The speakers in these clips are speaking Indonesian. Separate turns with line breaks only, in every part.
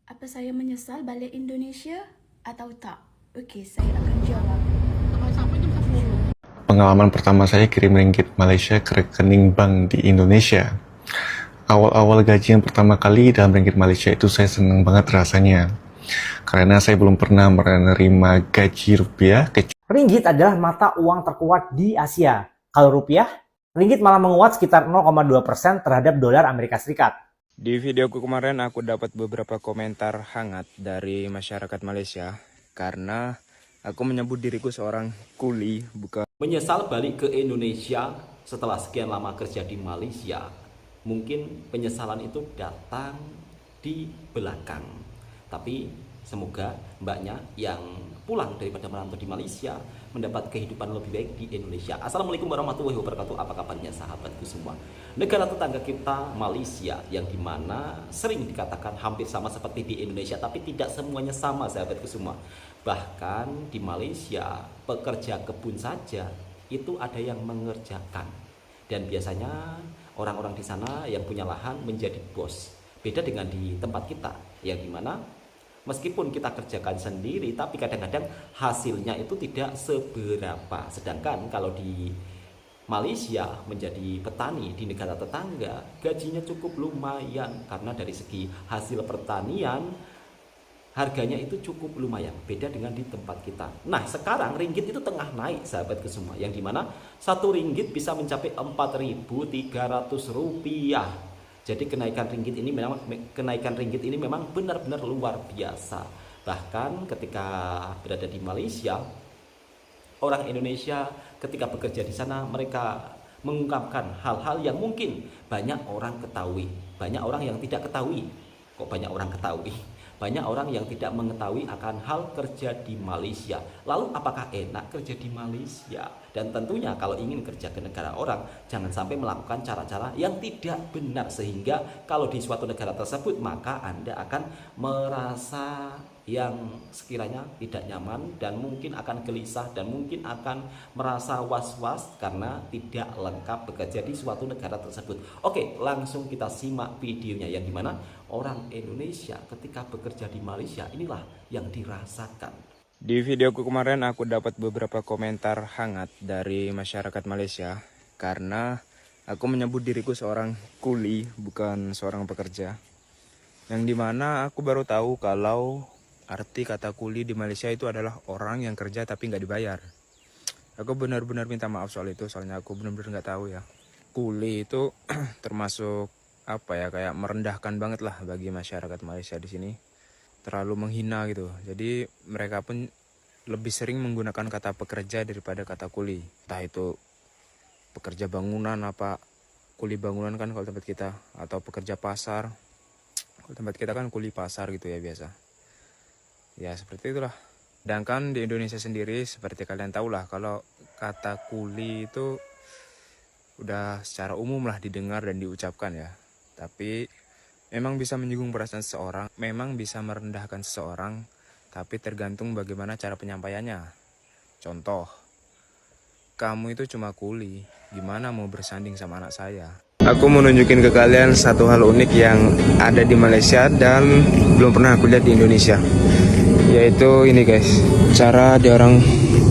Apa saya menyesal balik Indonesia atau tak? Okey, saya akan jawab.
Pengalaman pertama saya kirim ringgit Malaysia ke rekening bank di Indonesia. Awal-awal gaji yang pertama kali dalam ringgit Malaysia itu saya senang banget rasanya. Karena saya belum pernah menerima gaji rupiah.
Ringgit adalah mata uang terkuat di Asia. Kalau rupiah, ringgit malah menguat sekitar 0,2% terhadap dolar Amerika Serikat.
Di videoku kemarin aku dapat beberapa komentar hangat dari masyarakat Malaysia karena aku menyebut diriku seorang kuli, bukan.
Menyesal balik ke Indonesia setelah sekian lama kerja di Malaysia. Mungkin penyesalan itu datang di belakang. Tapi semoga mbaknya yang pulang daripada merantau di Malaysia mendapat kehidupan lebih baik di Indonesia. Assalamualaikum warahmatullahi wabarakatuh. Apa kabarnya sahabatku semua? Negara tetangga kita Malaysia yang dimana sering dikatakan hampir sama seperti di Indonesia, tapi tidak semuanya sama sahabatku semua. Bahkan di Malaysia pekerja kebun saja itu ada yang mengerjakan, dan biasanya orang-orang di sana yang punya lahan menjadi bos. Beda dengan di tempat kita yang dimana meskipun kita kerjakan sendiri, tapi kadang-kadang hasilnya itu tidak seberapa. Sedangkan kalau di Malaysia menjadi petani di negara tetangga, gajinya cukup lumayan karena dari segi hasil pertanian harganya itu cukup lumayan. Beda dengan di tempat kita. Nah, sekarang ringgit itu tengah naik sahabatku semua, yang dimana satu ringgit bisa mencapai 4.300 rupiah. Jadi kenaikan ringgit ini memang benar-benar luar biasa. Bahkan ketika berada di Malaysia, orang Indonesia ketika bekerja di sana mereka mengungkapkan hal-hal yang mungkin banyak orang ketahui, banyak orang yang tidak ketahui. Kok banyak orang ketahui? Banyak orang yang tidak mengetahui akan hal kerja di Malaysia. Lalu apakah enak kerja di Malaysia? Dan tentunya kalau ingin kerja ke negara orang, jangan sampai melakukan cara-cara yang tidak benar, sehingga kalau di suatu negara tersebut maka Anda akan merasa yang sekiranya tidak nyaman, dan mungkin akan gelisah, dan mungkin akan merasa was-was karena tidak lengkap bekerja di suatu negara tersebut. Oke, langsung kita simak videonya, yang dimana orang Indonesia ketika bekerja di Malaysia inilah yang dirasakan.
Di videoku kemarin aku dapat beberapa komentar hangat dari masyarakat Malaysia karena aku menyebut diriku seorang kuli, bukan seorang pekerja. Yang dimana aku baru tahu kalau arti kata kuli di Malaysia itu adalah orang yang kerja tapi nggak dibayar. Aku benar-benar minta maaf soal itu, soalnya aku benar-benar nggak tahu ya. Kuli itu termasuk apa ya, kayak merendahkan banget lah bagi masyarakat Malaysia di sini. Terlalu menghina gitu. Jadi mereka pun lebih sering menggunakan kata pekerja daripada kata kuli. Entah itu pekerja bangunan, apa kuli bangunan kan kalau tempat kita, atau pekerja pasar. Kalau tempat kita kan kuli pasar gitu ya biasa. Ya seperti itulah. Sedangkan di Indonesia sendiri seperti kalian tahu lah, kalau kata kuli itu udah secara umum lah didengar dan diucapkan ya. Tapi memang bisa menyinggung perasaan seseorang, memang bisa merendahkan seseorang, tapi tergantung bagaimana cara penyampaiannya. Contoh, kamu itu cuma kuli, gimana mau bersanding sama anak saya? Aku mau nunjukin ke kalian satu hal unik yang ada di Malaysia dan belum pernah aku lihat di Indonesia. Yaitu ini guys, cara dia orang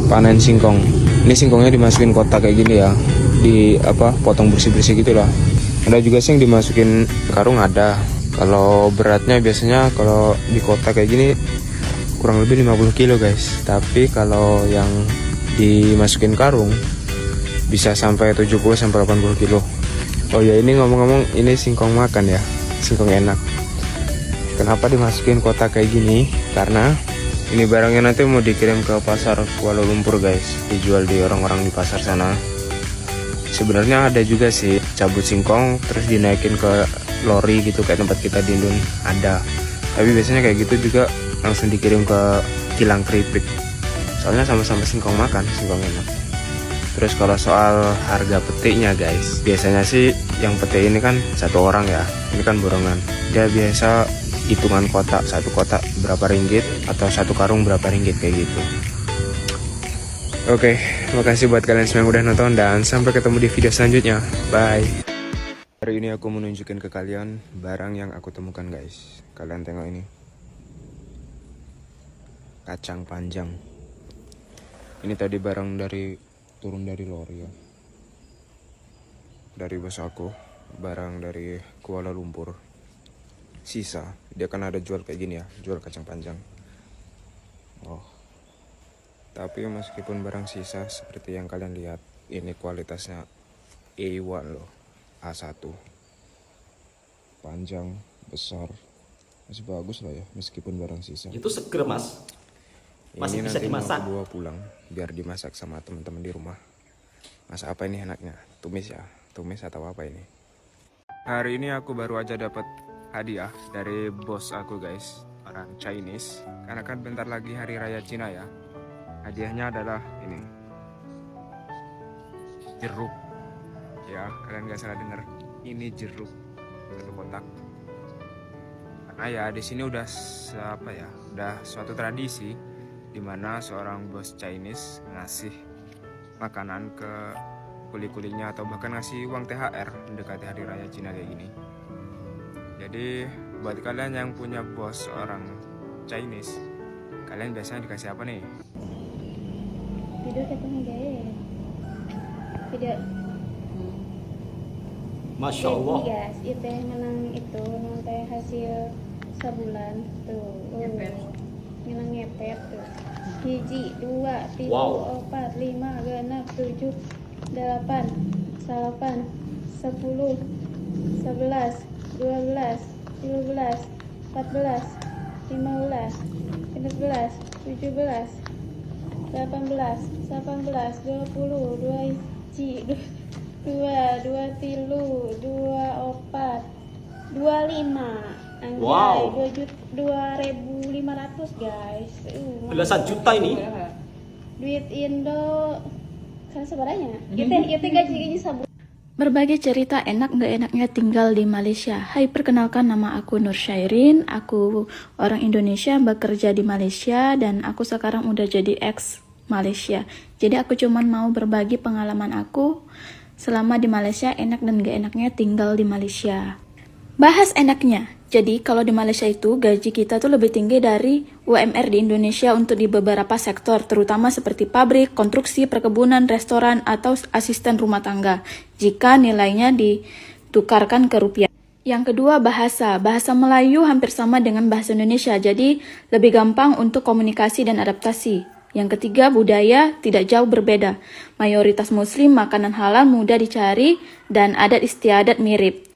panen singkong. Ini singkongnya dimasukin kotak kayak gini ya, di potong bersih-bersih gitu lah. Ada juga sih yang dimasukin karung ada. Kalau beratnya biasanya kalau di kotak kayak gini kurang lebih 50 kilo guys. Tapi kalau yang dimasukin karung bisa sampai 70-80 kilo. Oh ya, ini ngomong-ngomong, ini singkong makan ya, singkong enak. Kenapa dimasukin kotak kayak gini? Karena ini barangnya nanti mau dikirim ke pasar Kuala Lumpur guys, dijual di orang-orang di pasar sana. Sebenarnya ada juga sih cabut singkong terus dinaikin ke lori gitu kayak tempat kita di Indon ada. Tapi biasanya kayak gitu juga langsung dikirim ke kilang keripik. Soalnya sama-sama singkong makan, singkong enak. Terus kalau soal harga petiknya guys, biasanya sih yang petik ini kan satu orang ya, ini kan borongan. Dia biasa hitungan kotak, satu kotak berapa ringgit, atau satu karung berapa ringgit kayak gitu. Oke, makasih buat kalian semua yang udah nonton, dan sampai ketemu di video selanjutnya. Bye. Hari ini aku menunjukkan ke kalian barang yang aku temukan guys. Kalian tengok ini. kacang panjang. Ini tadi barang turun dari lori ya. Dari bos aku, barang dari Kuala Lumpur. Sisa, dia kan ada jual kayak gini ya, jual kacang panjang. Oh. Tapi meskipun barang sisa seperti yang kalian lihat, ini kualitasnya A1 loh, A1. Panjang, besar, masih bagus lah ya meskipun barang sisa.
Itu seger, Mas. Masih
Ini
bisa
nanti mau
dimasak.
aku bawa pulang biar dimasak sama teman-teman di rumah. Masak apa ini enaknya? Tumis ya? Tumis atau apa ini? Hari ini aku baru aja dapat hadiah dari bos aku guys, orang Chinese. Karena kan bentar lagi hari raya Cina ya. Hadiahnya adalah ini. Jeruk. Ya, kalian gak salah dengar. Ini jeruk satu kotak. Karena ya di sini udah udah suatu tradisi di mana seorang bos Chinese ngasih makanan ke kuli-kulinya atau bahkan ngasih uang THR mendekati hari raya Cina kayak gini. Jadi buat kalian yang punya bos orang Chinese, kalian biasanya dikasih apa nih?
Video katanya gaya. Video
Masya Allah.
Jadi guys, itu yang menang itu nanti hasil sebulan tuh. Menang ngepet tuh. Hiji, 2, 3,
Wow.
4, 5, 6, 7, 8, 9, 10, 11, 12, 13, 14, 15, 16, 17, 18, 19, 20, 2 hiji, 2 tilu, 2 opat, 25. Anjay,
Wow.
2.500 guys.
Belasan juta ini.
Duit Indo kan sebenarnya. Itu gaji sabu.
Berbagi cerita enak nggak enaknya tinggal di Malaysia. Hai, perkenalkan nama aku Nur Syairin. Aku orang Indonesia bekerja di Malaysia dan aku sekarang udah jadi ex Malaysia. Jadi aku cuman mau berbagi pengalaman aku selama di Malaysia, enak dan nggak enaknya tinggal di Malaysia. Bahas enaknya. Jadi kalau di Malaysia itu gaji kita tuh lebih tinggi dari UMR di Indonesia untuk di beberapa sektor, terutama seperti pabrik, konstruksi, perkebunan, restoran, atau asisten rumah tangga, jika nilainya ditukarkan ke rupiah. Yang kedua, bahasa. Bahasa Melayu hampir sama dengan bahasa Indonesia, jadi lebih gampang untuk komunikasi dan adaptasi. Yang ketiga, budaya tidak jauh berbeda. Mayoritas Muslim, makanan halal mudah dicari, dan adat istiadat mirip.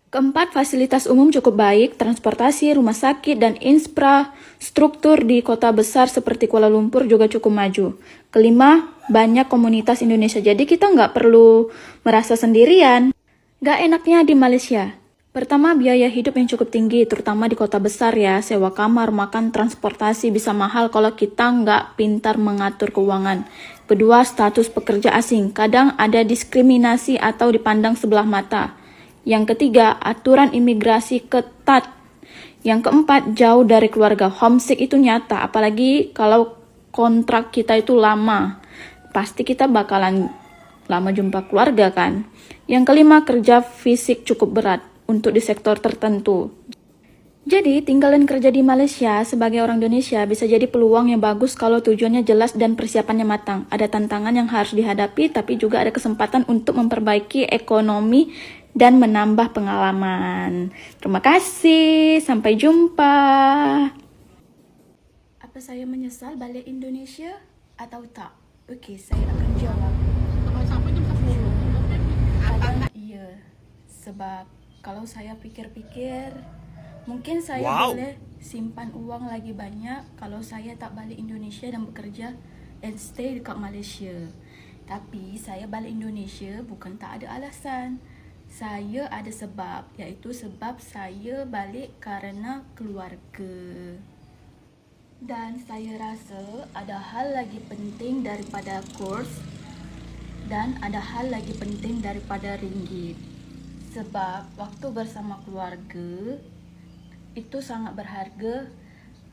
Keempat, fasilitas umum cukup baik, transportasi, rumah sakit, dan infrastruktur di kota besar seperti Kuala Lumpur juga cukup maju. Kelima, banyak komunitas Indonesia, jadi kita nggak perlu merasa sendirian. Nggak enaknya di Malaysia. Pertama, biaya hidup yang cukup tinggi, terutama di kota besar ya. Sewa kamar, makan, transportasi bisa mahal kalau kita nggak pintar mengatur keuangan. Kedua, status pekerja asing. Kadang ada diskriminasi atau dipandang sebelah mata. Yang ketiga, aturan imigrasi ketat. Yang keempat, jauh dari keluarga. Homesick itu nyata, apalagi kalau kontrak kita itu lama. Pasti kita bakalan lama jumpa keluarga kan. Yang kelima, kerja fisik cukup berat untuk di sektor tertentu. Jadi, tinggalin kerja di Malaysia sebagai orang Indonesia bisa jadi peluang yang bagus kalau tujuannya jelas dan persiapannya matang. Ada tantangan yang harus dihadapi, tapi juga ada kesempatan untuk memperbaiki ekonomi dan menambah pengalaman. Terima kasih, sampai jumpa. Apa saya menyesal balik Indonesia atau tak? Oke, saya akan jawab. Iya, sebab kalau saya pikir-pikir, mungkin saya boleh simpan uang lagi banyak kalau saya tak balik Indonesia dan bekerja and stay dekat Malaysia. Tapi saya balik Indonesia bukan tak ada alasan. Saya ada sebab, iaitu sebab saya balik karena keluarga. Dan saya rasa ada hal lagi penting daripada kurs dan ada hal lagi penting daripada ringgit. Sebab waktu bersama keluarga itu sangat berharga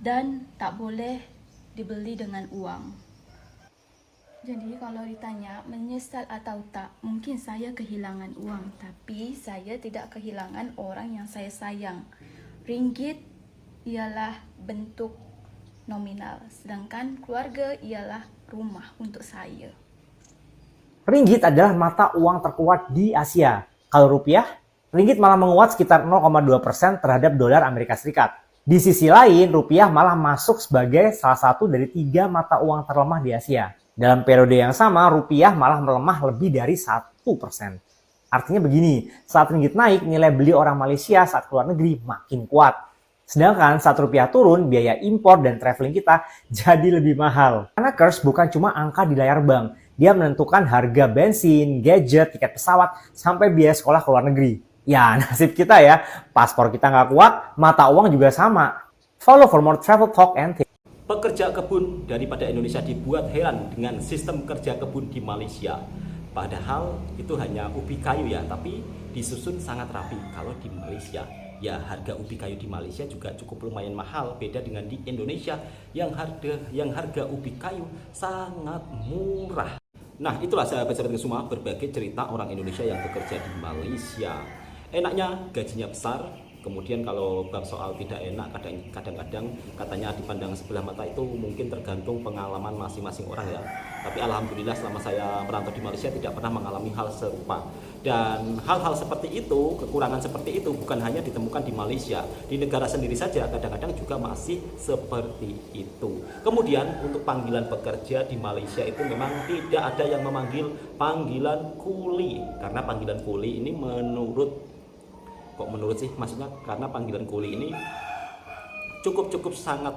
dan tak boleh dibeli dengan uang. Jadi kalau ditanya menyesal atau tak, mungkin saya kehilangan uang, tapi saya tidak kehilangan orang yang saya sayang. Ringgit ialah bentuk nominal, sedangkan keluarga ialah rumah untuk saya.
Ringgit adalah mata uang terkuat di Asia. Kalau rupiah, ringgit malah menguat sekitar 0,2% terhadap dolar Amerika Serikat. Di sisi lain, rupiah malah masuk sebagai salah satu dari 3 mata uang terlemah di Asia. Dalam periode yang sama, rupiah malah melemah lebih dari 1%. Artinya begini, saat ringgit naik, nilai beli orang Malaysia saat keluar negeri makin kuat. Sedangkan saat rupiah turun, biaya impor dan traveling kita jadi lebih mahal. Karena kurs bukan cuma angka di layar bank, dia menentukan harga bensin, gadget, tiket pesawat, sampai biaya sekolah ke luar negeri. Ya, nasib kita ya, paspor kita nggak kuat, mata uang juga sama. Follow for more travel talk and tips.
Pekerja kebun daripada Indonesia dibuat heran dengan sistem kerja kebun di Malaysia. Padahal itu hanya ubi kayu ya, tapi disusun sangat rapi. Kalau di Malaysia, ya harga ubi kayu di Malaysia juga cukup lumayan mahal. Beda dengan di Indonesia yang harga ubi kayu sangat murah. Nah, itulah sahabat-sahabat semua berbagai cerita orang Indonesia yang bekerja di Malaysia. Enaknya gajinya besar, kemudian kalau bab soal tidak enak kadang-kadang katanya dipandang sebelah mata, itu mungkin tergantung pengalaman masing-masing orang ya. Tapi alhamdulillah selama saya merantau di Malaysia tidak pernah mengalami hal serupa. Dan hal-hal seperti itu, kekurangan seperti itu bukan hanya ditemukan di Malaysia, di negara sendiri saja kadang-kadang juga masih seperti itu. Kemudian untuk panggilan pekerja di Malaysia itu memang tidak ada yang memanggil panggilan kuli, karena panggilan kuli ini maksudnya karena panggilan kuli ini cukup sangat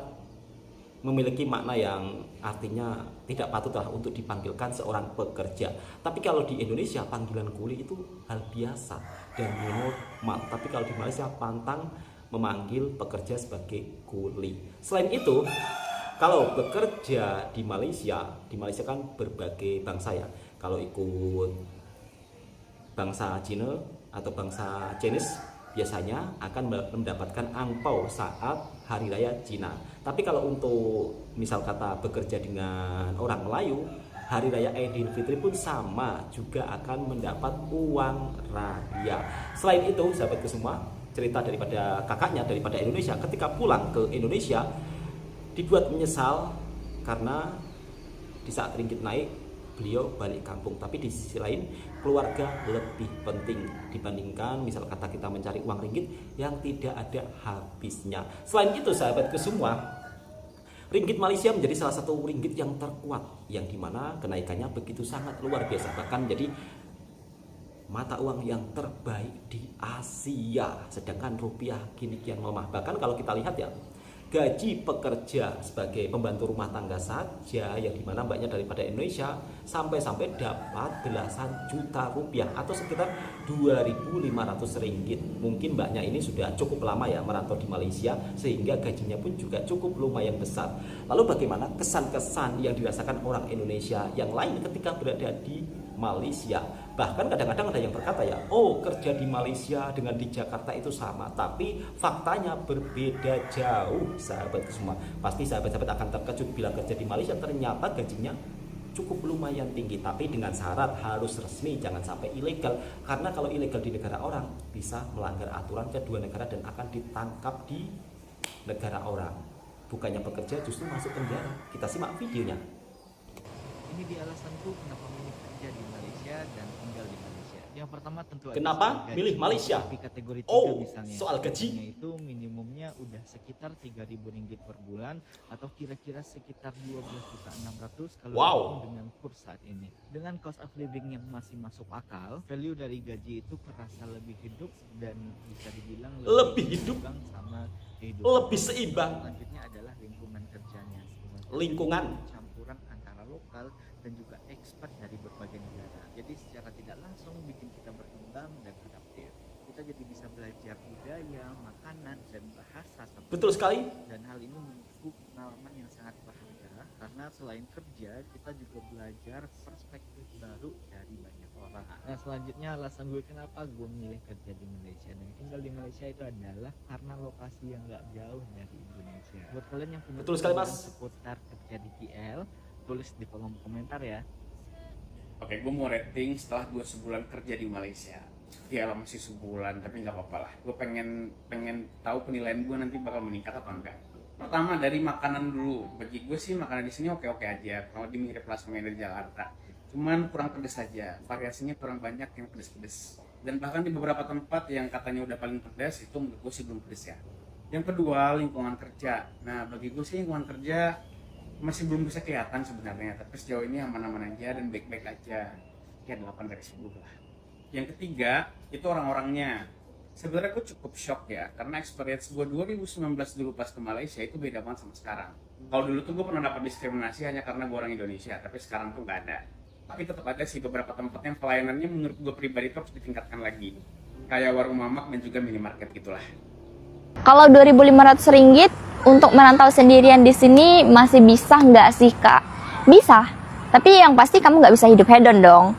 memiliki makna yang artinya tidak patutlah untuk dipanggilkan seorang pekerja. Tapi kalau di Indonesia panggilan kuli itu hal biasa dan normal. Tapi kalau di Malaysia pantang memanggil pekerja sebagai kuli. Selain itu, kalau bekerja di Malaysia kan berbagai bangsa ya. Kalau ikut bangsa Cina atau bangsa Chinese biasanya akan mendapatkan angpau saat hari raya Cina. Tapi kalau untuk misal kata bekerja dengan orang Melayu, hari raya Idul Fitri pun sama, juga akan mendapat uang raya. Selain itu, sahabatku semua, cerita daripada kakaknya daripada Indonesia ketika pulang ke Indonesia dibuat menyesal karena di saat ringgit naik beliau balik kampung. Tapi di sisi lain keluarga lebih penting dibandingkan misal kata kita mencari uang ringgit yang tidak ada habisnya. Selain itu sahabatku semua, ringgit Malaysia menjadi salah satu ringgit yang terkuat, yang dimana kenaikannya begitu sangat luar biasa, bahkan menjadi mata uang yang terbaik di Asia. Sedangkan rupiah kini kian melemah. Bahkan kalau kita lihat ya, gaji pekerja sebagai pembantu rumah tangga saja yang dimana mbaknya daripada Indonesia sampai dapat belasan juta rupiah atau sekitar 2.500 ringgit. Mungkin mbaknya ini sudah cukup lama ya merantau di Malaysia sehingga gajinya pun juga cukup lumayan besar. Lalu bagaimana kesan-kesan yang dirasakan orang Indonesia yang lain ketika berada di Malaysia? Bahkan kadang-kadang ada yang berkata ya, oh kerja di Malaysia dengan di Jakarta itu sama, tapi faktanya berbeda jauh sahabat semua. Pasti sahabat-sahabat akan terkejut bila kerja di Malaysia ternyata gajinya cukup lumayan tinggi, tapi dengan syarat harus resmi, jangan sampai ilegal. Karena kalau ilegal di negara orang bisa melanggar aturan kedua negara dan akan ditangkap di negara orang. Bukannya bekerja justru masuk penjara. Kita simak videonya.
Ini dia alasanku kenapa milih kerja di Malaysia dan tinggal di Malaysia. Yang pertama tentu
Kenapa
soal gaji.
milih Malaysia?
Di kategori 3
Oh,
misalnya.
soal gaji.
Itu minimumnya udah sekitar 3.000 ringgit per bulan atau kira-kira sekitar 12.600.000 kalau
Wow.
dengan kurs saat ini. Dengan cost of living yang masih masuk akal, value dari gaji itu terasa lebih hidup dan bisa dibilang
Lebih hidup?
seimbang sama kehidupan.
Lebih seimbang.
Selanjutnya adalah lingkungan kerjanya.
Lingkungan.
Campuran antara lokal dan juga ekspat dari berbagai negara. Jadi secara tidak langsung bikin kita berkembang dan adaptif. Kita jadi bisa belajar budaya, makanan, dan bahasa.
Betul sekali.
Dan hal ini menurutku pengalaman yang sangat berharga karena selain kerja kita juga belajar perspektif baru dari banyak orang. Nah selanjutnya alasan gue kenapa gue milih kerja di Malaysia dan tinggal di Malaysia itu adalah karena lokasi yang gak jauh dari Indonesia. Buat kalian yang punya
Betul sekali, Mas.
pengalaman seputar kerja di KL, tulis di kolom komentar ya.
Oke, gue mau rating setelah gue sebulan kerja di Malaysia. Ya lah masih sebulan, tapi nggak apa-apa lah. Gue pengen tahu penilaian gue nanti bakal meningkat apa enggak. pertama dari makanan dulu. Bagi gue sih makanan di sini oke-oke aja. Kalau di mirip lah sama yang dari Jakarta. Cuman kurang pedes aja. Variasinya kurang banyak yang pedes-pedes. Dan bahkan di beberapa tempat yang katanya udah paling pedas, itu menurut gue sih belum pedes ya. Yang kedua, lingkungan kerja. Nah, bagi gue sih lingkungan kerja masih belum bisa kelihatan sebenarnya. Tapi sejauh ini aman-aman aja dan baik-baik aja. Ya 8 dari 10 lah. Yang ketiga, itu orang-orangnya. Sebenarnya gue cukup shock ya, karena experience gue 2019 dulu pas ke Malaysia itu beda banget sama sekarang. Kalau dulu tuh gue pernah dapat diskriminasi hanya karena gue orang Indonesia, tapi sekarang tuh nggak ada. Tapi tetap ada sih beberapa tempat yang pelayanannya menurut gue pribadi tuh harus ditingkatkan lagi. Kayak warung mamak dan juga minimarket gitulah.
Kalau 2.500 ringgit untuk merantau sendirian di sini masih bisa nggak sih Kak? Bisa, tapi yang pasti kamu nggak bisa hidup hedon dong.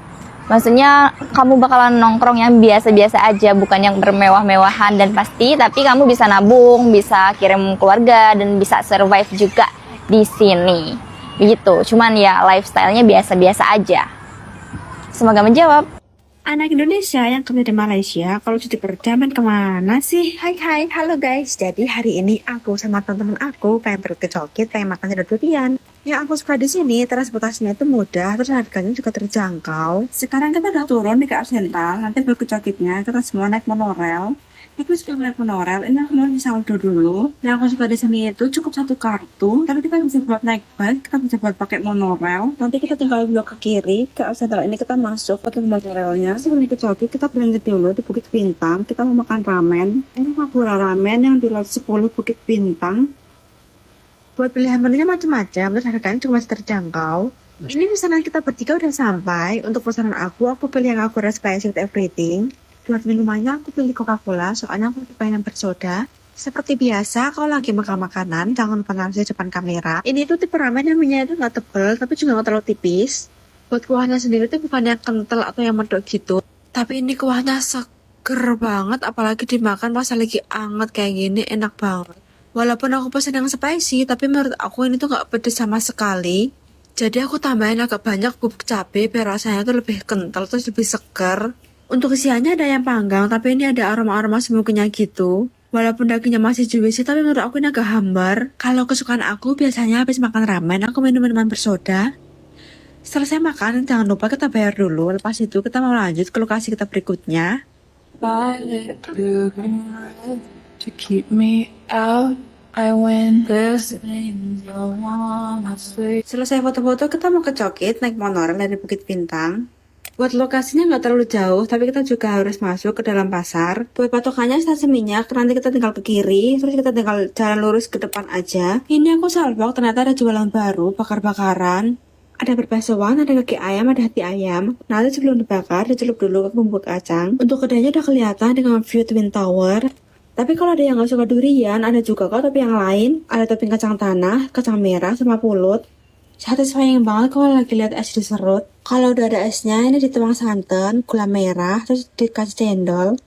Maksudnya kamu bakalan nongkrong yang biasa-biasa aja, bukan yang bermewah-mewahan dan pasti, tapi kamu bisa nabung, bisa kirim keluarga, dan bisa survive juga di sini. Begitu, cuman ya lifestyle-nya biasa-biasa aja. Semoga menjawab.
Anak Indonesia yang kerja di Malaysia, kalau cuti kerja main kemana sih? Hai, halo guys. Jadi hari ini aku sama teman-teman aku pengen pergi ke Coket, pengen makan cendol durian. Yang aku suka di sini, transportasinya itu mudah, terus harganya juga terjangkau. Sekarang kita udah turun di KL Sentral, nanti baru ke Coketnya, kita semua naik monorail. Aku suka naik monorail, ini aku mau bisa saldo dulu. Yang aku suka di sini itu cukup satu kartu, tapi kita bisa buat naik bus, kita bisa buat pakai monorail. Nanti kita tinggal belok ke kiri, ke Sentral ini kita masuk pakai monorailnya. Sebelum ke Coket, kita berhenti dulu di Bukit Bintang, kita mau makan ramen. Ini Makura ramen yang di lot 10 Bukit Bintang. Buat pilihan menunya macam-macam, terus harganya juga masih terjangkau. Ini pesanan kita bertiga udah sampai. Untuk pesanan aku pilih yang aku spicy with everything. Buat minumannya aku pilih Coca-Cola, soalnya aku pengen bersoda. Seperti biasa, kalau lagi makan makanan, jangan lupa ngasih depan kamera. Ini tuh tipe ramen yang minyak itu nggak tebel, tapi juga nggak terlalu tipis. Buat kuahnya sendiri tuh bukan yang kental atau yang medok gitu. Tapi ini kuahnya seger banget, apalagi dimakan pas lagi anget kayak gini, enak banget. Walaupun aku pesen yang spicy, tapi menurut aku ini tuh nggak pedes sama sekali. Jadi aku tambahin agak banyak bubuk cabai biar rasanya tuh lebih kental, terus lebih seger. Untuk isiannya ada yang panggang, tapi ini ada aroma-aroma smokinya gitu. Walaupun dagingnya masih juicy, tapi menurut aku ini agak hambar. Kalau kesukaan aku, biasanya habis makan ramen, aku minum minuman bersoda. Selesai makan, jangan lupa kita bayar dulu. Lepas itu kita mau lanjut ke lokasi kita berikutnya.
Violet, blue, green, red, to keep me out. I win this thing, I wanna sleep.
Selesai foto-foto, kita mau ke Coket, naik monorail dari Bukit Bintang. Buat lokasinya nggak terlalu jauh, tapi kita juga harus masuk ke dalam pasar. Buat patokannya stasiun minyak, nanti kita tinggal ke kiri, terus kita tinggal jalan lurus ke depan aja. Ini aku salvok, ternyata ada jualan baru, bakar-bakaran. Ada berbasuan, ada kaki ayam, ada hati ayam. Nanti sebelum dibakar, dicelup dulu ke bumbu kacang. Untuk kedainya udah kelihatan dengan view Twin Tower. Tapi kalau ada yang nggak suka durian, ada juga kok topping yang lain. Ada topping kacang tanah, kacang merah, sama pulut. Satisfying banget kalau lagi lihat es diserut. Kalau udah ada esnya, ini dituang santan, gula merah, terus dikasih cendol.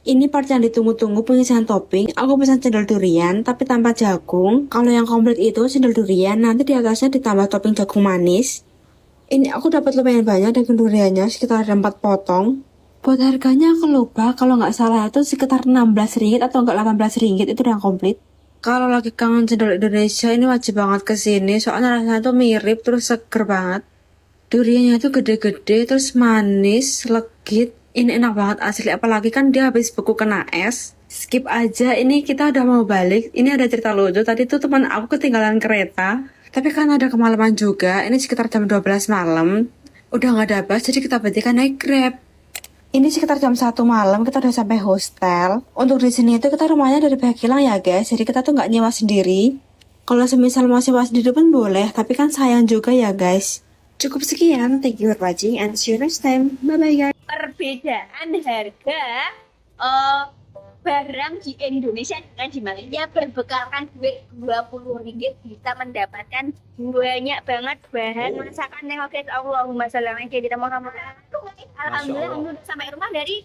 Ini part yang ditunggu-tunggu pengisian topping. Aku pesan cendol durian, tapi tanpa jagung. Kalau yang komplit itu cendol durian, nanti di atasnya ditambah topping jagung manis. Ini aku dapat lumayan banyak daging duriannya, sekitar ada 4 potong. Buat harganya aku lupa, kalau nggak salah itu sekitar 16 ringgit atau nggak 18 ringgit, itu udah komplit. Kalau lagi kangen cendol Indonesia, ini wajib banget kesini, soalnya rasanya tuh mirip, terus seger banget. Duriannya tuh gede-gede, terus manis, legit. Ini enak banget asli, apalagi kan dia habis beku kena es. Skip aja, ini kita udah mau balik. Ini ada cerita lucu, tadi tuh teman aku ketinggalan kereta. Tapi kan ada kemalaman juga, ini sekitar jam 12 malam. Udah nggak ada bus, jadi kita berarti kan naik Grab. Ini sekitar jam 1 malam, kita udah sampai hostel. Untuk di sini itu kita rumahnya dari pihak hilang ya guys, jadi kita tuh nggak nyewa sendiri. Kalau semisal mau sewa sendiri pun boleh, tapi kan sayang juga ya guys. Cukup sekian, thank you for watching and see you next time. Bye-bye guys.
Perbedaan harga barang di Indonesia dengan di Malaysia, berbekalkan duit 20 ringgit bisa mendapatkan banyak banget bahan masakan yang oke. Allahumma sholli ala sayyidina Muhammad. Alhamdulillah udah sampai rumah dari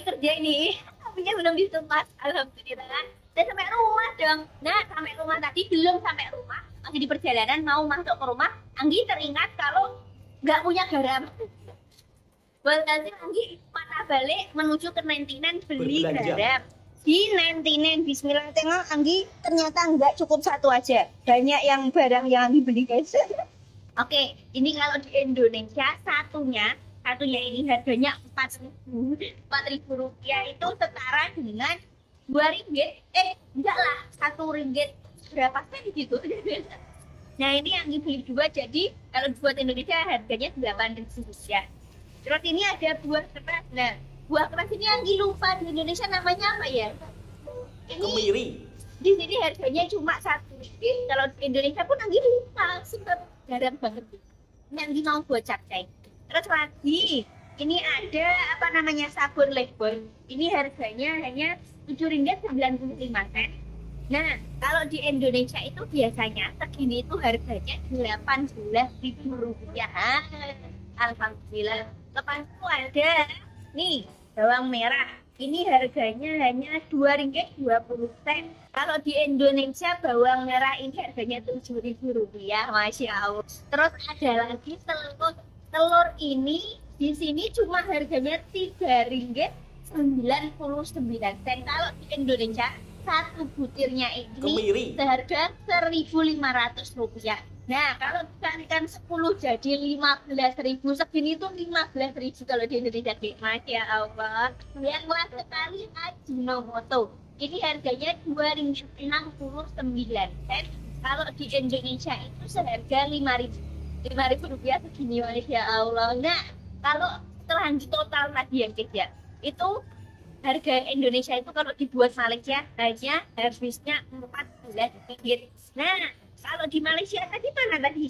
kerja ini. Tapi belum ditumas, alhamdulillah. Dan sampai rumah dong. Nah, sampai rumah tadi belum sampai rumah, masih di perjalanan mau masuk ke rumah, Anggi teringat kalau nggak punya garam. Walhasil Anggi patah balik menuju ke 99 beli garam. di 99 Bismillah, tengok Anggi ternyata nggak cukup satu aja, banyak yang barang yang Anggi beli guys. Oke, ini kalau di Indonesia satunya ini harganya 4.000 rupiah, itu setara dengan 2 ringgit, enggak lah, 1 ringgit berapa sen gitu. Nah ini yang dibeli dua, jadi kalau buat Indonesia harganya 8.000 rupiah. Terus ini ada buah keras. Nah buah keras ini yang lupa di Indonesia namanya apa ya? Ini
Kemiri.
di sini harganya cuma 1 ringgit. Kalau di Indonesia pun Anggi lupa, sebab jarang banget. Ini Anggi mau buat capcay. Terus lagi ini ada apa namanya sabun Lifebuoy. Ini harganya hanya 7.95 ringgit. Nah kalau di Indonesia itu biasanya segini itu harganya 18.000 rupiah. Alhamdulillah. Lepas itu ada nih bawang merah. Ini harganya hanya 2 ringgit 20 sen. Kalau di Indonesia bawang merah ini harganya 7.000 rupiah, masya Allah. Terus ada lagi telur. Telur ini di sini cuma harganya 3 ringgit 99 sen. Kalau di Indonesia satu butirnya ini
Kemiri.
seharga 1.500 rupiah. Nah kalau dikalikan 10 jadi 15.000, segini tuh 15.000 kalau di Indonesia. Masya Allah. Yang murah sekali Ajinomoto. Ini harganya 2.069 sen. Kalau di Indonesia itu seharga 5.000 rupiah segini, Masya Allah. Nah kalau terlanjut total tadi yang ya, itu harga Indonesia itu kalau dibuat Malaysia hanya habisnya 14 ringgit. Nah kalau di Malaysia tadi mana tadi?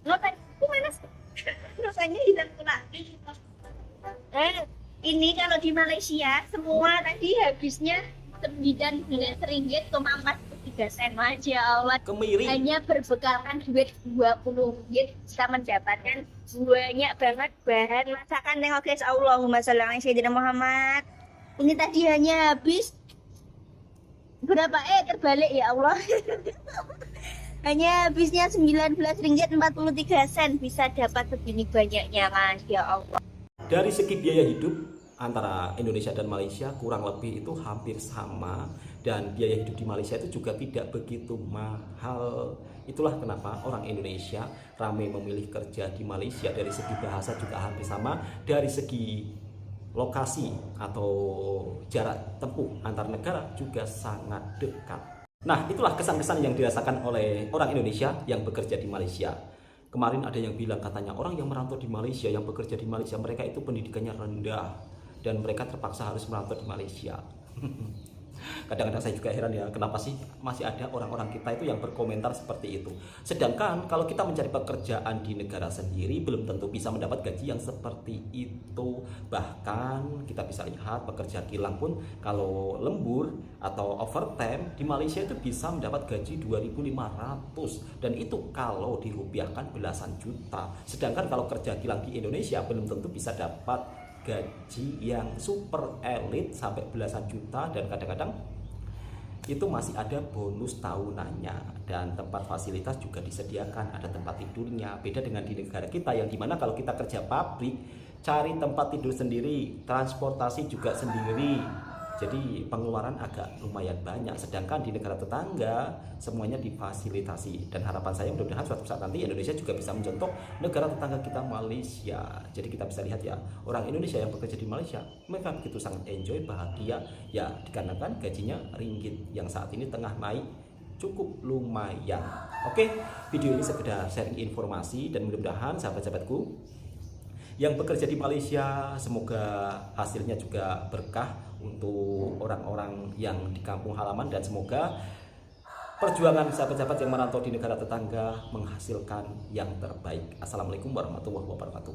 Nota itu mana? Notanya hilang pula. Nah ini kalau di Malaysia semua tadi habisnya 19 ringgit 43 sen. Masya Allah.
Kemiri.
Hanya berbekalkan duit 20 ringgit bisa mendapatkan banyak banget bahan masakan. Tengok guys, Allahumma sholli ala sayyidina Muhammad. Ini tadi hanya habis berapa? Terbalik ya Allah. Hanya habisnya 19 ringgit 43 sen bisa dapat segini banyaknya, Masya Allah.
Dari segi biaya hidup antara Indonesia dan Malaysia kurang lebih itu hampir sama, dan biaya hidup di Malaysia itu juga tidak begitu mahal. Itulah kenapa orang Indonesia ramai memilih kerja di Malaysia. Dari segi bahasa juga hampir sama, dari segi lokasi atau jarak tempuh antar negara juga sangat dekat. Nah, itulah kesan-kesan yang dirasakan oleh orang Indonesia yang bekerja di Malaysia. Kemarin ada yang bilang katanya orang yang merantau di Malaysia, yang bekerja di Malaysia, mereka itu pendidikannya rendah dan mereka terpaksa harus merantau di Malaysia. Kadang-kadang saya juga heran ya, kenapa sih masih ada orang-orang kita itu yang berkomentar seperti itu. Sedangkan kalau kita mencari pekerjaan di negara sendiri belum tentu bisa mendapat gaji yang seperti itu. Bahkan kita bisa lihat pekerja kilang pun kalau lembur atau overtime di Malaysia itu bisa mendapat gaji 2.500, dan itu kalau dirupiahkan belasan juta. Sedangkan kalau kerja kilang di Indonesia belum tentu bisa dapat gaji yang super elit sampai belasan juta, dan kadang-kadang itu masih ada bonus tahunannya, dan tempat fasilitas juga disediakan, ada tempat tidurnya. Beda dengan di negara kita yang dimana kalau kita kerja pabrik cari tempat tidur sendiri, transportasi juga sendiri, jadi pengeluaran agak lumayan banyak. Sedangkan di negara tetangga semuanya difasilitasi, dan harapan saya mudah-mudahan suatu saat nanti Indonesia juga bisa mencontoh negara tetangga kita Malaysia. Jadi kita bisa lihat ya, orang Indonesia yang bekerja di Malaysia mereka begitu sangat enjoy, bahagia ya, dikarenakan gajinya ringgit yang saat ini tengah naik cukup lumayan. Oke, video ini sekedar sharing informasi, dan mudah-mudahan sahabat-sahabatku yang bekerja di Malaysia semoga hasilnya juga berkah untuk orang-orang yang di kampung halaman, dan semoga perjuangan sahabat-sahabat yang merantau di negara tetangga menghasilkan yang terbaik. Assalamualaikum warahmatullahi wabarakatuh.